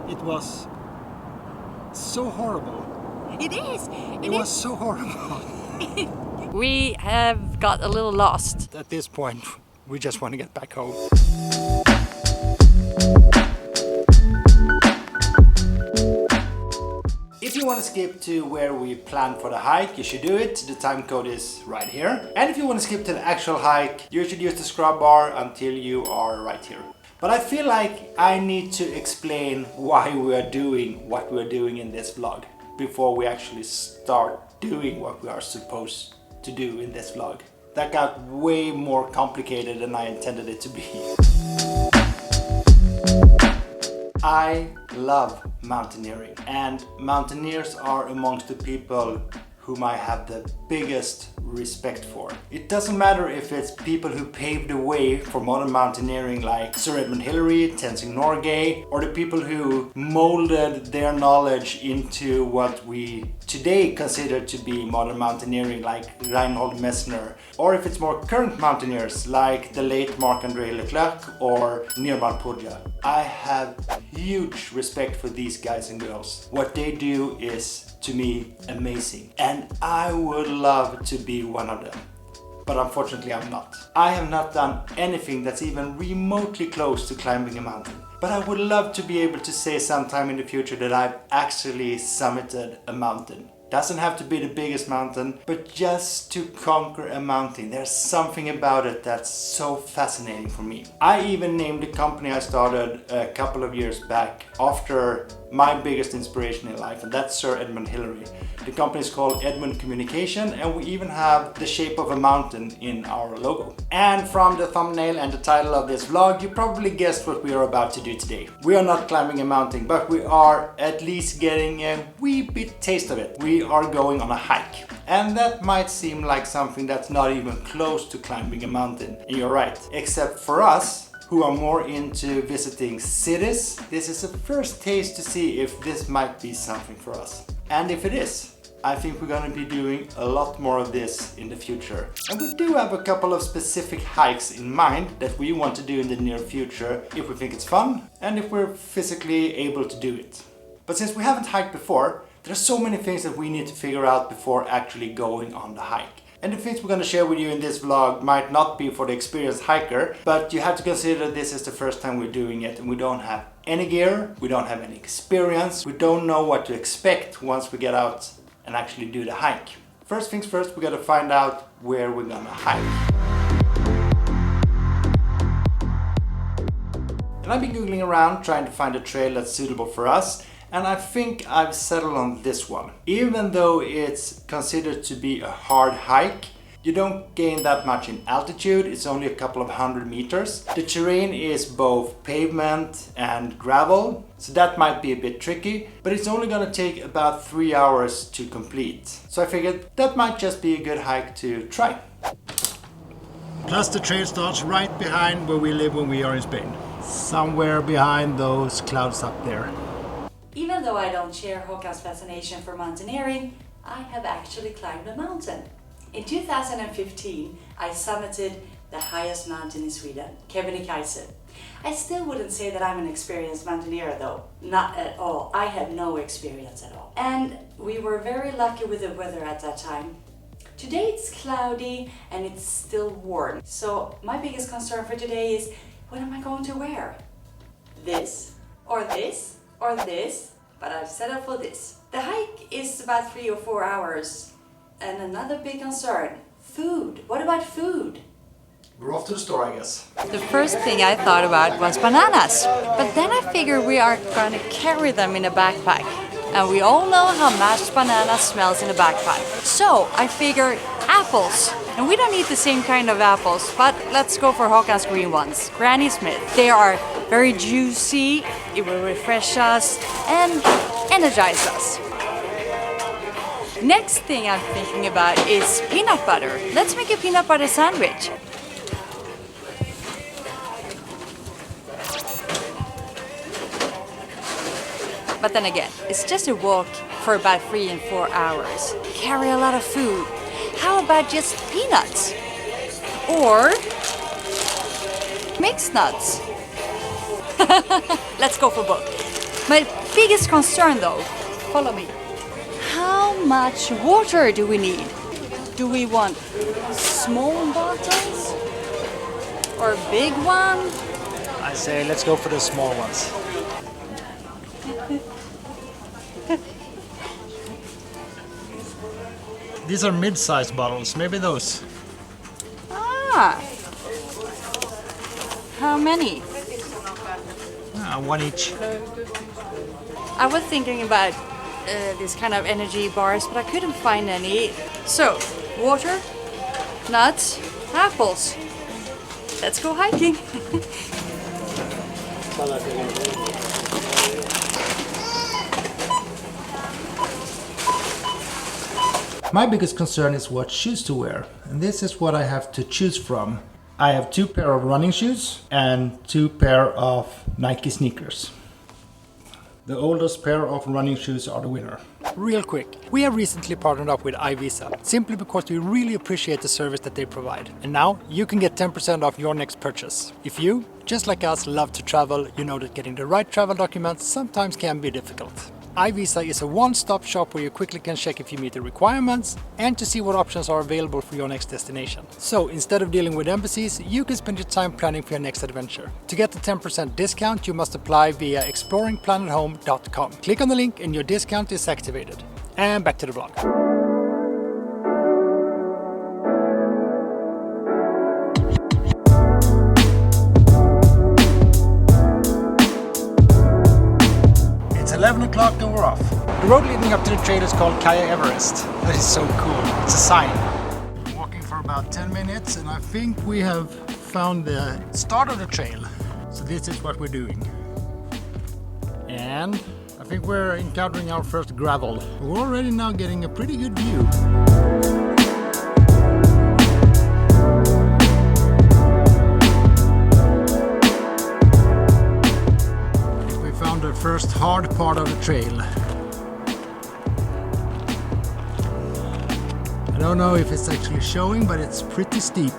It was so horrible. It is. It was so horrible. We have got a little lost. At this point, we just want to get back home. If you want to skip to where we planned for the hike, you should do it. The time code is right here. And if you want to skip to the actual hike, you should use the scrub bar until you are right here. But I feel like I need to explain why we are doing what we are doing in this vlog before we actually start doing what we are supposed to do in this vlog. That got way more complicated than I intended it to be. I love mountaineering, and mountaineers are amongst the people whom I have the biggest respect for. It doesn't matter if it's people who paved the way for modern mountaineering like Sir Edmund Hillary, Tenzing Norgay, or the people who molded their knowledge into what we today consider to be modern mountaineering like Reinhold Messner, or if it's more current mountaineers like the late Marc-André Leclerc or Nirmal Purja. I have huge respect for these guys and girls. What they do is, to me, amazing, and I would love to be one of them, but unfortunately I'm not. I have not done anything that's even remotely close to climbing a mountain, but I would love to be able to say sometime in the future that I've actually summited a mountain. Doesn't have to be the biggest mountain, but just to conquer a mountain. There's something about it that's so fascinating for me. I even named the company I started a couple of years back after my biggest inspiration in life, and that's Sir Edmund Hillary. The company is called Edmund Communication, and we even have the shape of a mountain in our logo. And from the thumbnail and the title of this vlog, you probably guessed what we are about to do today. We are not climbing a mountain, but we are at least getting a wee bit taste of it. We are going on a hike. And that might seem like something that's not even close to climbing a mountain. And you're right, except for us, who are more into visiting cities, this is a first taste to see if this might be something for us. And if it is, I think we're gonna be doing a lot more of this in the future. And we do have a couple of specific hikes in mind that we want to do in the near future if we think it's fun and if we're physically able to do it. But since we haven't hiked before, there are so many things that we need to figure out before actually going on the hike. And the things we're going to share with you in this vlog might not be for the experienced hiker, but you have to consider this is the first time we're doing it and we don't have any gear, we don't have any experience, we don't know what to expect once we get out and actually do the hike. First things first, we got to find out where we're gonna hike. And I've been googling around trying to find a trail that's suitable for us. And I think I've settled on this one. Even though it's considered to be a hard hike, you don't gain that much in altitude, it's only a couple of 100 meters. The terrain is both pavement and gravel, so that might be a bit tricky, but it's only gonna take about 3 hours to complete. So I figured that might just be a good hike to try. Plus the trail starts right behind where we live when we are in Spain. Somewhere behind those clouds up there. Even though I don't share Håkan's fascination for mountaineering, I have actually climbed a mountain. In 2015, I summited the highest mountain in Sweden, Kebnekaise. I still wouldn't say that I'm an experienced mountaineer though, not at all. I had no experience at all. And we were very lucky with the weather at that time. Today it's cloudy and it's still warm. So my biggest concern for today is, what am I going to wear? This, or this, or this, but I've set up for this. The hike is about 3 or 4 hours. And another big concern, food. What about food? We're off to the store, I guess. The first thing I thought about was bananas. But then I figured we are going to carry them in a backpack. And we all know how mashed banana smells in a backpack. So I figured apples. And we don't need the same kind of apples, but let's go for Håkan's green ones, Granny Smith. They are very juicy, it will refresh us and energize us. Next thing I'm thinking about is peanut butter. Let's make a peanut butter sandwich. But then again, it's just a walk for about 3 and 4 hours. Carry a lot of food. How about just peanuts? Or mixed nuts? Let's go for both. My biggest concern though, follow me. How much water do we need? Do we want small bottles or a big one? I say let's go for the small ones. These are mid-sized bottles, maybe those. Ah! How many? One each. I was thinking about this kind of energy bars, but I couldn't find any. So, water, nuts, apples. Let's go hiking. My biggest concern is what shoes to wear, and this is what I have to choose from. I have 2 pair of running shoes and 2 pair of Nike sneakers. The oldest pair of running shoes are the winner. Real quick, we have recently partnered up with iVisa, simply because we really appreciate the service that they provide. And now you can get 10% off your next purchase. If you, just like us, love to travel, you know that getting the right travel documents sometimes can be difficult. iVisa is a one-stop shop where you quickly can check if you meet the requirements and to see what options are available for your next destination. So instead of dealing with embassies, you can spend your time planning for your next adventure. To get the 10% discount, you must apply via exploringplanethome.com. Click on the link and your discount is activated. And back to the vlog. It's 11 o'clock and we're off. The road leading up to the trail is called Mount Everest. That is so cool. It's a sign. I'm walking for about 10 minutes and I think we have found the start of the trail. So this is what we're doing. And I think we're encountering our first gravel. We're already now getting a pretty good view. The first hard part of the trail. I don't know if it's actually showing, but it's pretty steep.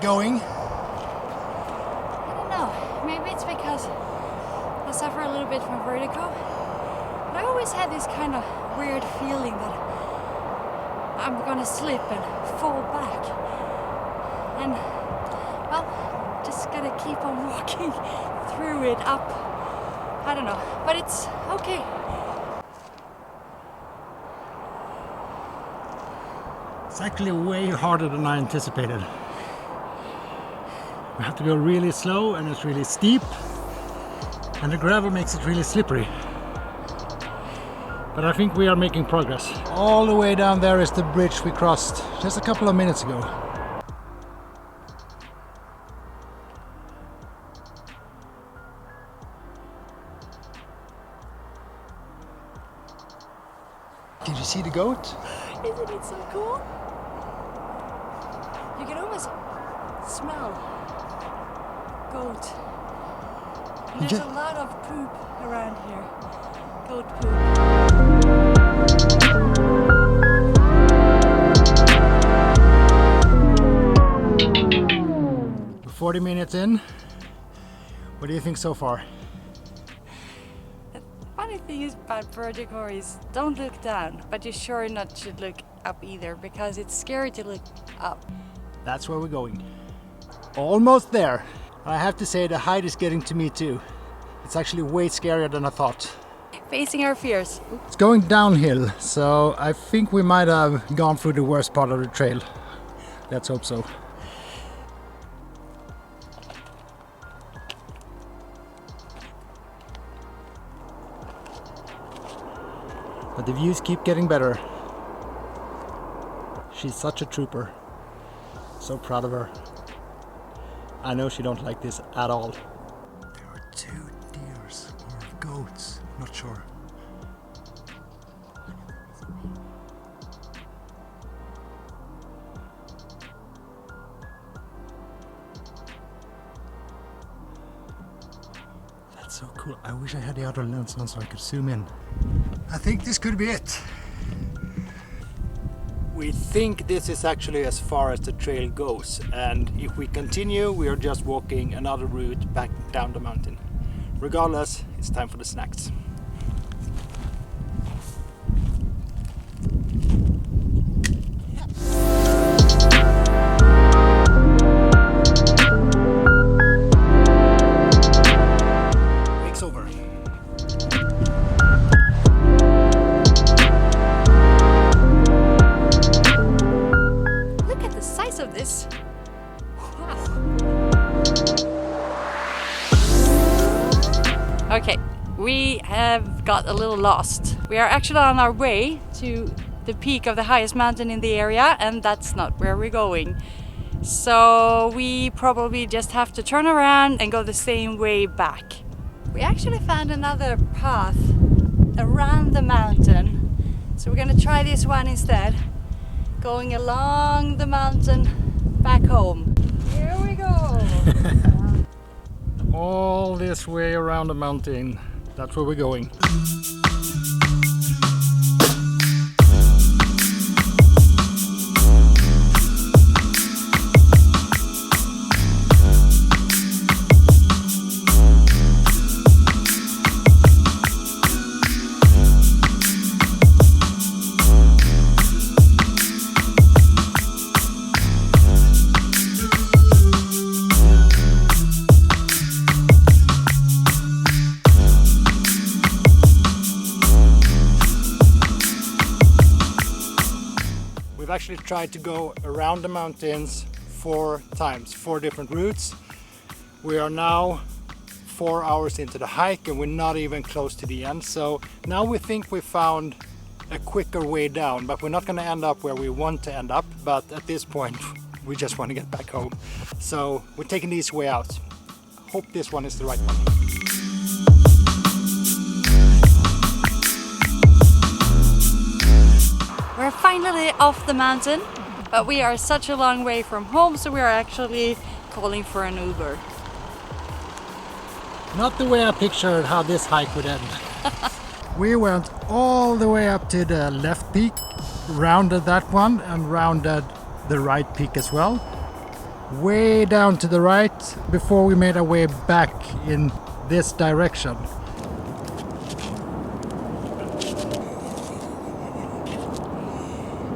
Going? I don't know, maybe it's because I suffer a little bit from vertigo. But I always had this kind of weird feeling that I'm gonna slip and fall back. And, well, just gotta keep on walking through it up. I don't know, but it's okay. It's actually way harder than I anticipated. We have to go really slow and it's really steep and the gravel makes it really slippery. But I think we are making progress. All the way down there is the bridge we crossed just a couple of minutes ago. Did you see the goat? Isn't it so cool? You can almost smell goat. And there's a lot of poop around here. Goat poop. 40 minutes in. What do you think so far? The funny thing is about vertigo is don't look down, but you sure not should look up either because it's scary to look up. That's where we're going. Almost there. I have to say the height is getting to me too. It's actually way scarier than I thought. Facing our fears. It's going downhill, so I think we might have gone through the worst part of the trail. Let's hope so. But the views keep getting better. She's such a trooper. So proud of her. I know she don't like this at all. There are 2 deers or goats, not sure. That's so cool. I wish I had the other lens on so I could zoom in. I think this could be it. We think this is actually as far as the trail goes, and if we continue, we are just walking another route back down the mountain. Regardless, it's time for the snacks. Week's over. Look at the size of this. Wow. Okay, we have got a little lost. We are actually on our way to the peak of the highest mountain in the area, and that's not where we're going. So we probably just have to turn around and go the same way back. We actually found another path around the mountain. So we're gonna try this one instead. Going along the mountain back home. Here we go! All this way around the mountain. That's where we're going. We've actually tried to go around the mountains 4 times, 4 different routes. We are now 4 hours into the hike and we're not even close to the end. So now we think we found a quicker way down, but we're not going to end up where we want to end up. But at this point, we just want to get back home. So we're taking the easy way out. Hope this one is the right one. We're finally off the mountain, but we are such a long way from home, so we are actually calling for an Uber. Not the way I pictured how this hike would end. We went all the way up to the left peak, rounded that one and rounded the right peak as well. Way down to the right before we made our way back in this direction.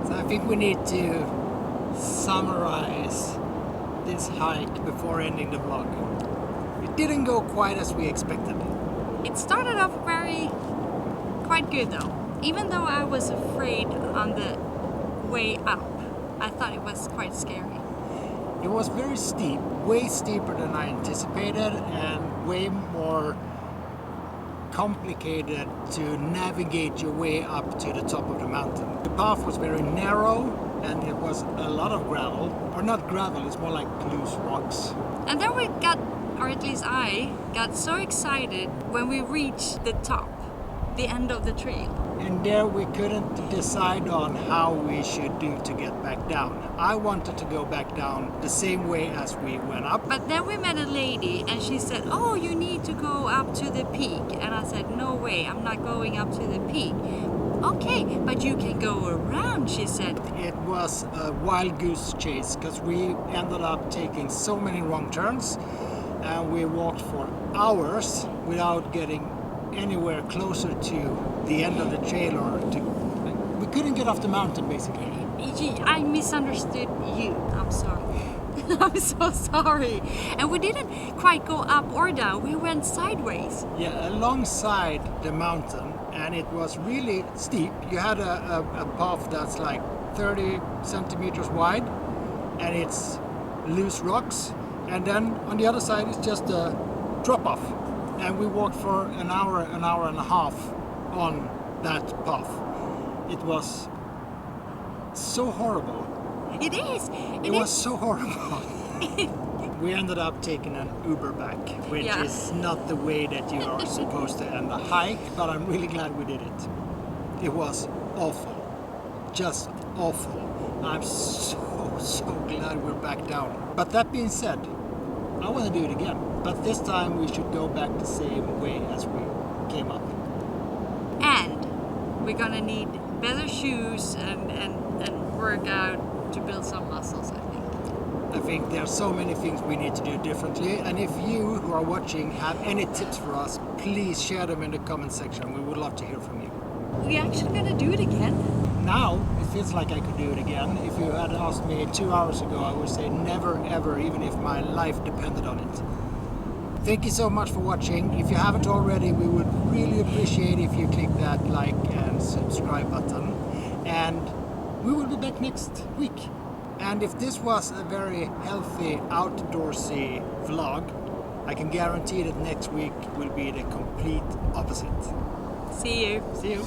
So I think we need to summarize this hike before ending the vlog. It didn't go quite as we expected. It started off quite good though. Even though I was afraid on the way up, I thought it was quite scary. It was very steep, way steeper than I anticipated and way more complicated to navigate your way up to the top of the mountain. The path was very narrow and it was a lot of gravel, or not gravel, it's more like loose rocks. And then we got, or at least I, got so excited when we reached the top, the end of the trail. And there we couldn't decide on how we should do to get back down. I wanted to go back down the same way as we went up. But then we met a lady and she said, oh, you need to go up to the peak. And I said, no way, I'm not going up to the peak. Okay, but you can go around, she said. It was a wild goose chase because we ended up taking so many wrong turns and we walked for hours without getting anywhere closer to the end of the trail, or we couldn't get off the mountain basically. I misunderstood you, I'm sorry. I'm so sorry. And we didn't quite go up or down, we went sideways. Yeah, alongside the mountain, and it was really steep. You had a path that's like 30 centimeters wide and it's loose rocks, and then on the other side it's just a drop off. And we walked for an hour and a half on that path. It was so horrible. It is. It was so horrible. We ended up taking an Uber back, which is not the way that you are supposed to end a hike, but I'm really glad we did it. It was awful. Just awful. I'm so glad we're back down. But that being said, I want to do it again. But this time we should go back the same way as we came up. And we're gonna need better shoes and work out to build some muscles, I think. I think there are so many things we need to do differently, and if you who are watching have any tips for us, please share them in the comment section. We would love to hear from you. We're actually gonna do it again. Now it feels like I could do it again. If you had asked me 2 hours ago, I would say never ever, even if my life depended on it. Thank you so much for watching. If you haven't already, we would really appreciate if you click that like and subscribe button. And we will be back next week. And if this was a very healthy outdoorsy vlog, I can guarantee that next week will be the complete opposite. See you. See you.